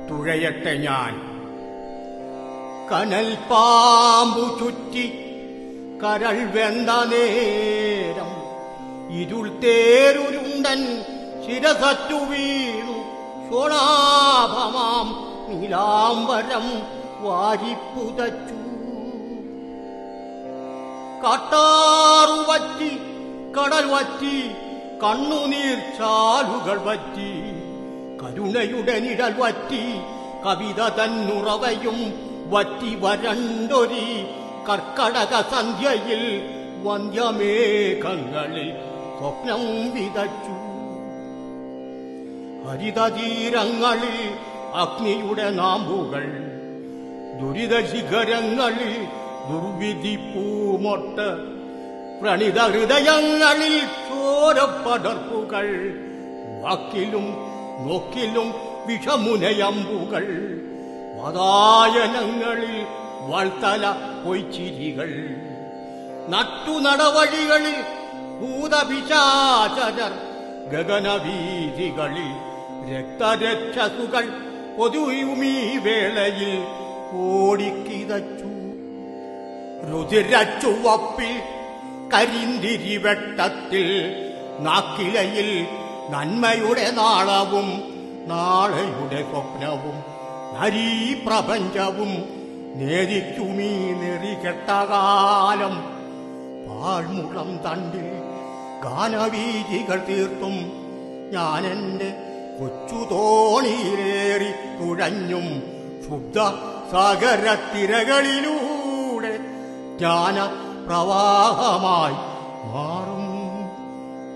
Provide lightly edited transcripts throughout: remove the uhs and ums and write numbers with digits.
തുഴയട്ടെ ഞാൻ. കനൽ പാമ്പു ചുറ്റി കരൾ വെന്ത നേരം ഇരുൾ തേരുരുണ്ടൻ ശിരസറ്റു വീണു ശോണാഭമാം നീലാംബരം വാരിപ്പുതച്ചു. കാട്ടാറു വറ്റി കടൽ വറ്റി കണ്ണുനീർ ചാലുകൾ വറ്റി കരുണയുടെ നിഴൽ വറ്റി കവിത തന്നുറവയും വറ്റി വരണ്ടൊരി കർക്കടക സന്ധ്യയിൽ വന്ധ്യമേഘങ്ങളിൽ സ്വപ്നം വിതച്ചു. ഹരിതതീരങ്ങളിൽ അഗ്നിയുടെ നാമ്പുകൾ ദുരിത ശിഖരങ്ങളിൽ ദുർവിധി പൂമൊട്ട് പ്രണിത ഹൃദയങ്ങളിൽ ചോരപ്പടർപ്പുകൾ വാക്കിലും നോക്കിലും വിഷമുനയമ്പുകൾ വാതായനങ്ങളിൽ വാൾത്തല പൊയ്ച്ചിരികൾ നട്ടുനടവഴികളിൽ ഭൂതപിശാചർ ഗഗനവീഥികളിൽ രക്തരക്ഷസുകൾ പൊതുയുമീ വേളയിൽ ഓടിക്കിതച്ചു. രുതിരച്ചുവപ്പിൽ കരിന്തിരിവെട്ടത്തിൽ നാക്കിലയിൽ നന്മയുടെ നാളവും നാളെയുടെ സ്വപ്നവും നരീപ്രപഞ്ചവും നേരിക്കുമീ നെറികെട്ടകാലം. പാഴ്മുളം തണ്ടിൽ ഗാനവീഥികൾ തീർത്തും ഞാനെന്റെ കൊച്ചുതോണിയിലേറി തുഴഞ്ഞും ശുദ്ധ സാഗരത്തിരകളിലൂടെ ജ്ഞാനപ്രവാഹമായി മാറും,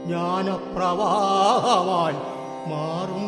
ജ്ഞാനപ്രവാഹമായി മാറും.